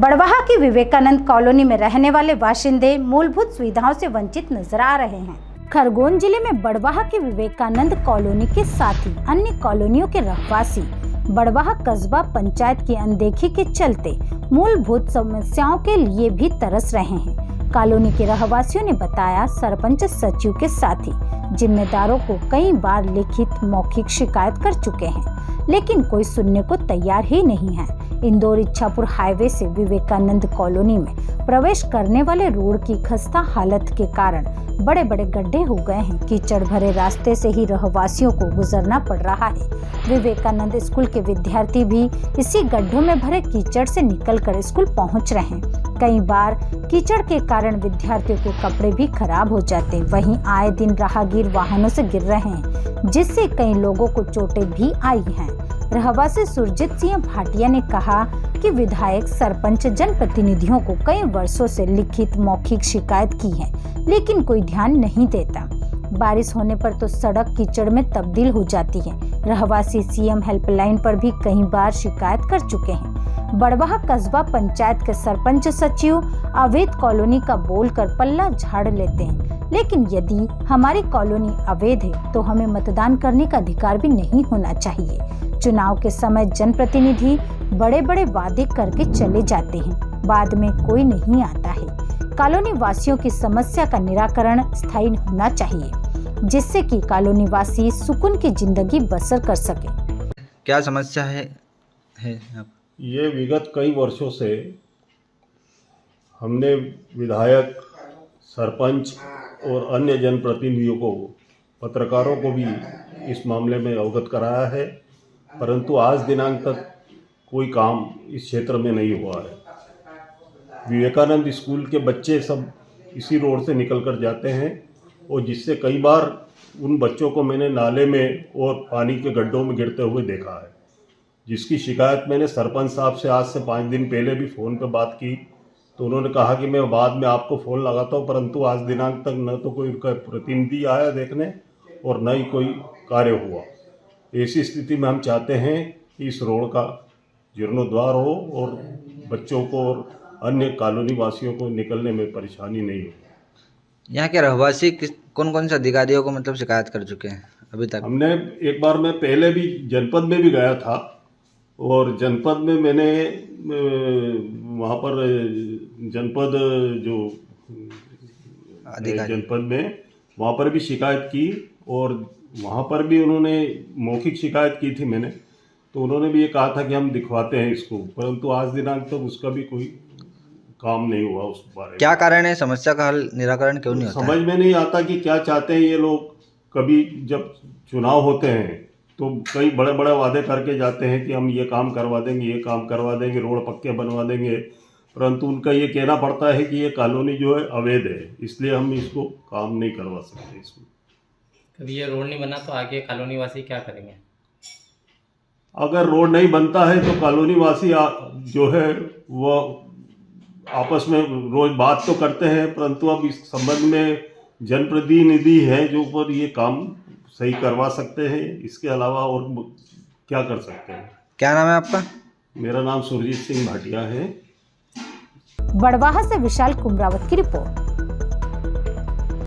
बड़वाहा की विवेकानंद कॉलोनी में रहने वाले बाशिंदे मूलभूत सुविधाओं से वंचित नजर आ रहे हैं। खरगोन जिले में बड़वाहा की विवेकानंद कॉलोनी के साथ ही अन्य कॉलोनियों के रहवासी बड़वाहा कस्बा पंचायत की अनदेखी के चलते मूलभूत समस्याओं के लिए भी तरस रहे हैं। कॉलोनी के रहवासियों ने बताया, सरपंच सचिव के साथ ही जिम्मेदारों को कई बार लिखित मौखिक शिकायत कर चुके हैं, लेकिन कोई सुनने को तैयार ही नहीं है। इंदौर इच्छापुर हाईवे से विवेकानंद कॉलोनी में प्रवेश करने वाले रोड की खस्ता हालत के कारण बड़े बड़े गड्ढे हो गए हैं। कीचड़ भरे रास्ते से ही रहवासियों को गुजरना पड़ रहा है। विवेकानंद स्कूल के विद्यार्थी भी इसी गड्ढों में भरे कीचड़ से निकलकर स्कूल पहुंच रहे हैं। कई बार कीचड़ के कारण विद्यार्थियों के कपड़े भी खराब हो जाते हैं। वहीं आए दिन राहगीर वाहनों से गिर रहे हैं, जिससे कई लोगों को चोटें भी आई हैं। रहवासी सुरजीत सिंह भाटिया ने कहा कि विधायक, सरपंच, जनप्रतिनिधियों को कई वर्षों से लिखित मौखिक शिकायत की है, लेकिन कोई ध्यान नहीं देता। बारिश होने पर तो सड़क कीचड़ में तब्दील हो जाती है। रहवासी सीएम हेल्पलाइन पर भी कई बार शिकायत कर चुके हैं। बड़वाहा कस्बा पंचायत के सरपंच सचिव अवैध कॉलोनी का बोलकर पल्ला झाड़ लेते हैं, लेकिन यदि हमारी कॉलोनी अवैध है तो हमें मतदान करने का अधिकार भी नहीं होना चाहिए। चुनाव के समय जनप्रतिनिधि बड़े बड़े वादे करके चले जाते हैं, बाद में कोई नहीं आता है। कॉलोनी वासियों की समस्या का निराकरण स्थायी होना चाहिए, जिससे कि कॉलोनी वासी सुकून की जिंदगी बसर कर सके। क्या समस्या है ये विगत कई वर्षों से हमने विधायक, सरपंच और अन्य जनप्रतिनिधियों को, पत्रकारों को भी इस मामले में अवगत कराया है, परंतु आज दिनांक तक कोई काम इस क्षेत्र में नहीं हुआ है। विवेकानंद स्कूल के बच्चे सब इसी रोड से निकल कर जाते हैं और जिससे कई बार उन बच्चों को मैंने नाले में और पानी के गड्ढों में गिरते हुए देखा है, जिसकी शिकायत मैंने सरपंच साहब से आज से 5 दिन पहले भी फ़ोन पर बात की, तो उन्होंने कहा कि मैं बाद में आपको फ़ोन लगाता हूँ, परंतु आज दिनांक तक न तो कोई उनका प्रतिनिधि आया देखने और न ही कोई कार्य हुआ। ऐसी स्थिति में हम चाहते हैं कि इस रोड का जीर्णोद्धार हो और बच्चों को और अन्य कॉलोनी वासियों को निकलने में परेशानी नहीं हो। यहाँ के रहवासी कौन कौन से अधिकारियों को मतलब शिकायत कर चुके हैं अभी तक? हमने एक बार, मैं पहले भी जनपद में भी गया था और जनपद में मैंने वहाँ पर जनपद जो जनपद में वहाँ पर भी शिकायत की और वहाँ पर भी उन्होंने मौखिक शिकायत की थी मैंने, तो उन्होंने भी ये कहा था कि हम दिखवाते हैं इसको, परंतु आज दिनांक तक उसका भी कोई काम नहीं हुआ उस बारे में। क्या कारण है, समस्या का हल निराकरण क्यों नहीं होता? समझ में नहीं आता कि क्या चाहते हैं ये लोग। कभी जब चुनाव होते हैं तो कई बड़े बड़े वादे करके जाते हैं कि हम ये काम करवा देंगे, ये काम करवा देंगे, रोड पक्के बनवा देंगे, परंतु उनका ये कहना पड़ता है कि ये कॉलोनी जो है अवैध है, इसलिए हम इसको काम नहीं करवा सकते। इसमें कभी ये रोड नहीं बना तो आगे कॉलोनी वासी क्या करेंगे? अगर रोड नहीं बनता है तो कॉलोनी वासी जो है वो आपस में रोज बात तो करते हैं, परंतु अब इस संबंध में जनप्रतिनिधि हैं जो पर ये काम सही करवा सकते हैं। इसके अलावा और क्या कर सकते हैं? क्या नाम है आपका? मेरा नाम सुरजीत सिंह भाटिया है। बड़वाहा से विशाल कुमरावत की रिपोर्ट।